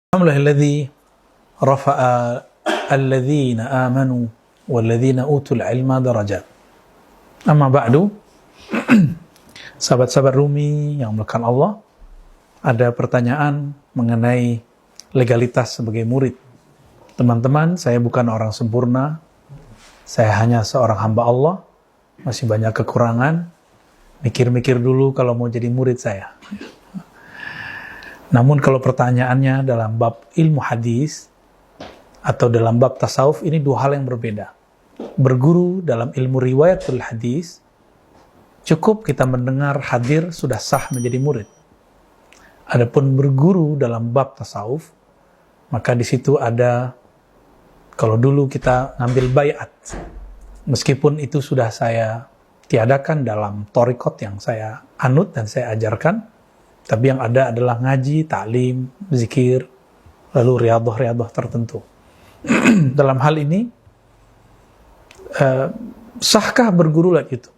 Alhamdulillahilladzi rafa'a alladzina amanu walladzina utul ilma darajat. Amma ba'du. Sahabat-sahabat Rumi yang melakukan Allah, ada pertanyaan mengenai legalitas sebagai murid. Teman-teman, saya bukan orang sempurna. Saya hanya seorang hamba Allah, masih banyak kekurangan. Mikir-mikir dulu kalau mau jadi murid saya. Namun kalau pertanyaannya dalam bab ilmu hadis atau dalam bab tasawuf, ini dua hal yang berbeda. Berguru dalam ilmu riwayatul hadis, cukup kita mendengar hadir sudah sah menjadi murid. Adapun berguru dalam bab tasawuf, maka di situ ada, kalau dulu kita ngambil bayat, meskipun itu sudah saya tiadakan dalam thariqat yang saya anut dan saya ajarkan, tapi yang ada adalah ngaji, taklim, zikir, lalu riyadhah tertentu. Dalam hal ini, sahkah berguru lagi itu?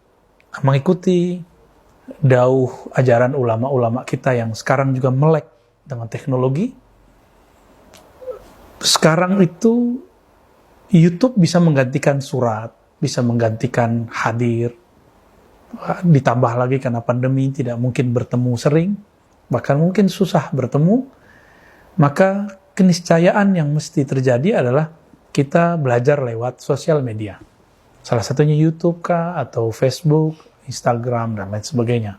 Mengikuti dauh ajaran ulama-ulama kita yang sekarang juga melek dengan teknologi. Sekarang itu YouTube bisa menggantikan surat, bisa menggantikan hadir. Ditambah lagi karena pandemi tidak mungkin bertemu sering, bahkan mungkin susah bertemu, maka keniscayaan yang mesti terjadi adalah kita belajar lewat sosial media. Salah satunya YouTube kah, atau Facebook, Instagram, dan lain sebagainya.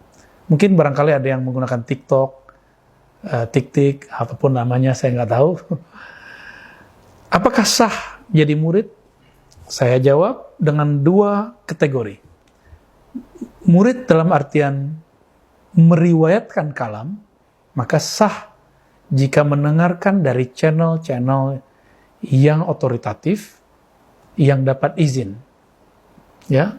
Mungkin barangkali ada yang menggunakan TikTok, TikTok, apapun namanya, saya nggak tahu. Apakah sah jadi murid? Saya jawab dengan dua kategori. Murid dalam artian meriwayatkan kalam, maka sah jika mendengarkan dari channel-channel yang otoritatif, yang dapat izin. Ya,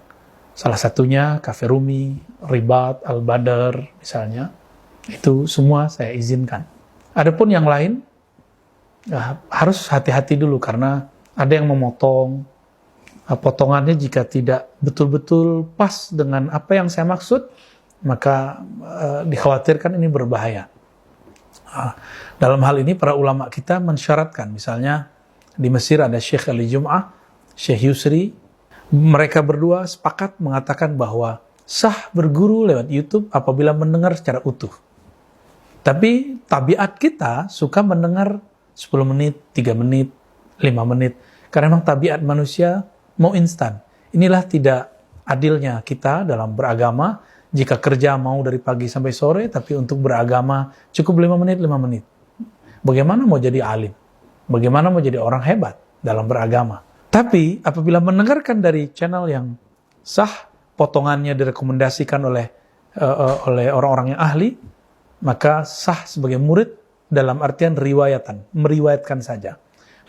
salah satunya Cafe Rumi, Ribat, Al-Badr misalnya, itu semua saya izinkan. Adapun yang lain, harus hati-hati dulu karena ada yang memotong, potongannya jika tidak betul-betul pas dengan apa yang saya maksud, maka dikhawatirkan ini berbahaya. Dalam hal ini para ulama kita mensyaratkan, misalnya di Mesir ada Syekh Ali Jum'ah, Syekh Yusri, mereka berdua sepakat mengatakan bahwa sah berguru lewat YouTube apabila mendengar secara utuh. Tapi tabiat kita suka mendengar 10 menit, 3 menit, 5 menit, karena memang tabiat manusia mau instan. Inilah tidak adilnya kita dalam beragama. Jika kerja mau dari pagi sampai sore, tapi untuk beragama cukup 5 menit, 5 menit. Bagaimana mau jadi alim? Bagaimana mau jadi orang hebat dalam beragama? Tapi apabila mendengarkan dari channel yang sah, potongannya direkomendasikan oleh orang-orang yang ahli, maka sah sebagai murid dalam artian riwayatan, meriwayatkan saja.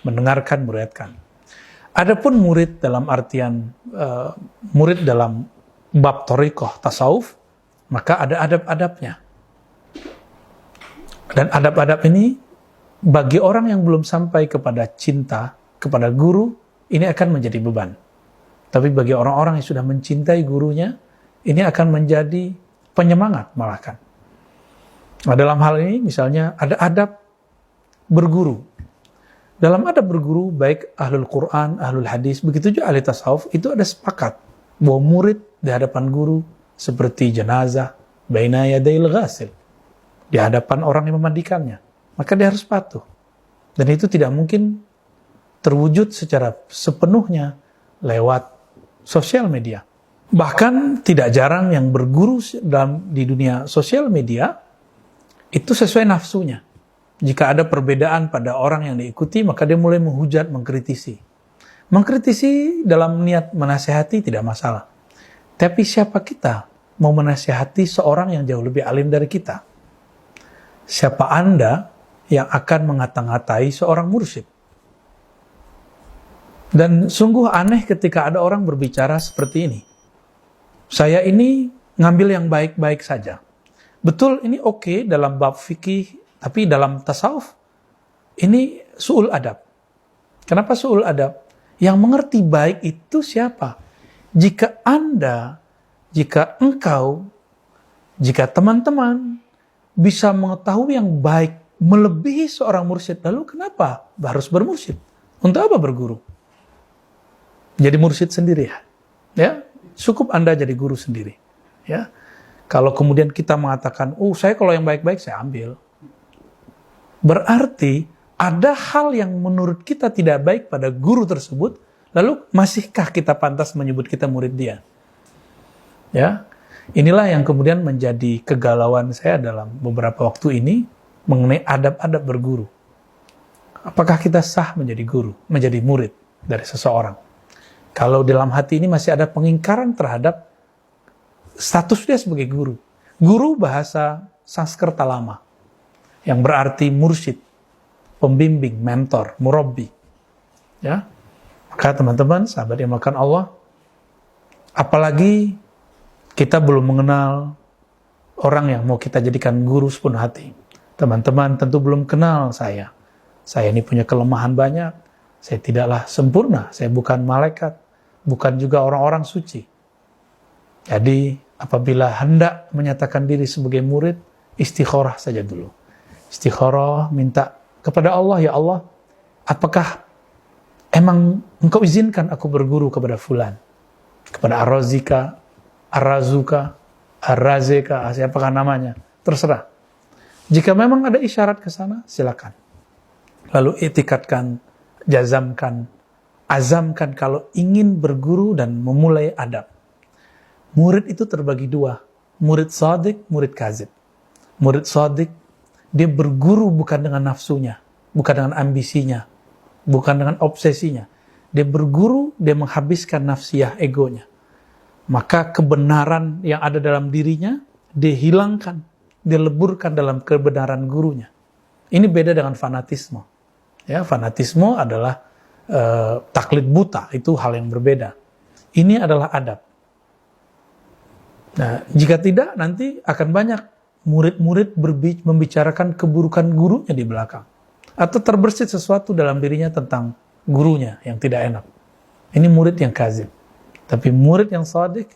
Mendengarkan, meriwayatkan. Adapun murid dalam artian murid dalam bab thariqah tasawuf, maka ada adab-adabnya. Dan adab-adab ini bagi orang yang belum sampai kepada cinta kepada guru, ini akan menjadi beban. Tapi bagi orang-orang yang sudah mencintai gurunya, ini akan menjadi penyemangat malahan. Nah, dalam hal ini misalnya ada adab berguru. Dalam adab berguru, baik ahlul Quran, ahlul hadis, begitu juga ahli tasawuf, itu ada sepakat bahwa murid di hadapan guru seperti jenazah, baina yadail ghasil, di hadapan orang yang memandikannya. Maka dia harus patuh. Dan itu tidak mungkin terwujud secara sepenuhnya lewat sosial media. Bahkan tidak jarang yang berguru di dunia sosial media itu sesuai nafsunya. Jika ada perbedaan pada orang yang diikuti, maka dia mulai menghujat, mengkritisi. Mengkritisi dalam niat menasihati tidak masalah. Tapi siapa kita mau menasihati seorang yang jauh lebih alim dari kita? Siapa Anda yang akan mengata-ngatai seorang mursyid? Dan sungguh aneh ketika ada orang berbicara seperti ini. Saya ini ngambil yang baik-baik saja. Betul, ini oke dalam bab fikih, tapi dalam tasawuf, ini su'ul adab. Kenapa su'ul adab? Yang mengerti baik itu siapa? Jika Anda, jika engkau, jika teman-teman bisa mengetahui yang baik melebihi seorang mursyid. Lalu kenapa harus bermursyid? Untuk apa berguru? Jadi mursyid sendiri ya. Cukup Anda jadi guru sendiri. Ya. Kalau kemudian kita mengatakan, saya kalau yang baik-baik saya ambil. Berarti ada hal yang menurut kita tidak baik pada guru tersebut, lalu masihkah kita pantas menyebut kita murid dia? Ya. Inilah yang kemudian menjadi kegalauan saya dalam beberapa waktu ini mengenai adab-adab berguru. Apakah kita sah menjadi guru, menjadi murid dari seseorang? Kalau dalam hati ini masih ada pengingkaran terhadap status dia sebagai guru. Guru bahasa Sanskerta lama, yang berarti mursyid, pembimbing, mentor, murabbi. Ya, maka teman-teman, sahabat yang melakukan Allah, apalagi kita belum mengenal orang yang mau kita jadikan guru sepenuh hati. Teman-teman tentu belum kenal saya. Saya ini punya kelemahan banyak. Saya tidaklah sempurna. Saya bukan malaikat. Bukan juga orang-orang suci. Jadi, apabila hendak menyatakan diri sebagai murid, istikharah saja dulu. Istikharah, minta kepada Allah, ya Allah, apakah emang engkau izinkan aku berguru kepada fulan? Kepada Ar-Razika, Ar-Razuka, Ar-Razeka, siapakah namanya? Terserah. Jika memang ada isyarat ke sana, silakan. Lalu itikadkan, jazamkan, azamkan kalau ingin berguru dan memulai adab. Murid itu terbagi dua. Murid shadiq, murid kazib. Murid shadiq, dia berguru bukan dengan nafsunya, bukan dengan ambisinya, bukan dengan obsesinya. Dia berguru, dia menghabiskan nafsiyah egonya. Maka kebenaran yang ada dalam dirinya, dia hilangkan, dia leburkan dalam kebenaran gurunya. Ini beda dengan fanatisme. Ya, fanatisme adalah taklid buta, itu hal yang berbeda. Ini adalah adab. Nah, jika tidak, nanti akan banyak murid-murid membicarakan keburukan gurunya di belakang. Atau terbersit sesuatu dalam dirinya tentang gurunya yang tidak enak. Ini murid yang kazib. Tapi murid yang shadiq,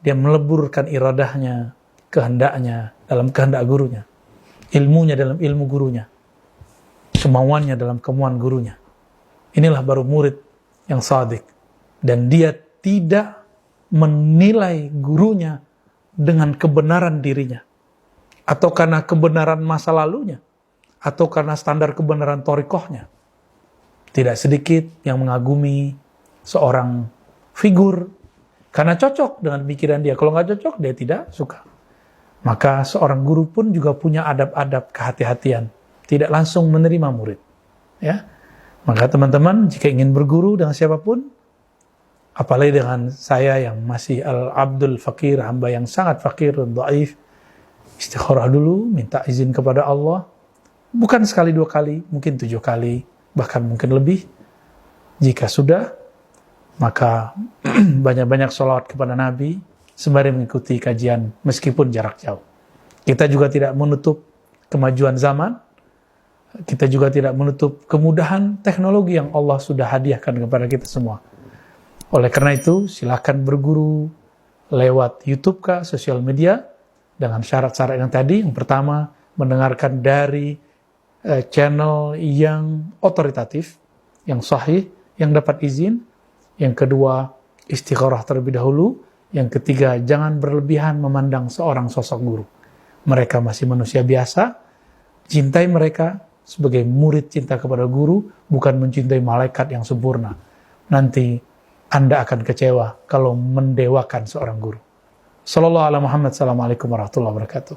dia meleburkan iradahnya, kehendaknya dalam kehendak gurunya. Ilmunya dalam ilmu gurunya. Kemauannya dalam kemauan gurunya. Inilah baru murid yang shadiq. Dan dia tidak menilai gurunya dengan kebenaran dirinya. Atau karena kebenaran masa lalunya. Atau karena standar kebenaran thariqahnya. Tidak sedikit yang mengagumi seorang figur karena cocok dengan pikiran dia. Kalau nggak cocok, dia tidak suka. Maka seorang guru pun juga punya adab-adab kehati-hatian. Tidak langsung menerima murid. Ya, maka teman-teman, jika ingin berguru dengan siapapun, apalagi dengan saya yang masih al-abdul fakir, hamba yang sangat fakir dan dhaif, istikharah dulu, minta izin kepada Allah. Bukan sekali dua kali, mungkin 7 kali, bahkan mungkin lebih. Jika sudah, maka banyak-banyak sholawat kepada Nabi, sembari mengikuti kajian meskipun jarak jauh. Kita juga tidak menutup kemajuan zaman, kita juga tidak menutup kemudahan teknologi yang Allah sudah hadiahkan kepada kita semua. Oleh karena itu, silakan berguru lewat YouTube kah, sosial media, dengan syarat-syarat yang tadi. Yang pertama, mendengarkan dari channel yang otoritatif, yang sahih, yang dapat izin. Yang kedua, istikharah terlebih dahulu. Yang ketiga, jangan berlebihan memandang seorang sosok guru. Mereka masih manusia biasa. Cintai mereka sebagai murid cinta kepada guru, bukan mencintai malaikat yang sempurna. Nanti Anda akan kecewa kalau mendewakan seorang guru. Sallallahu alaihi Muhammad, assalamualaikum warahmatullahi wabarakatuh.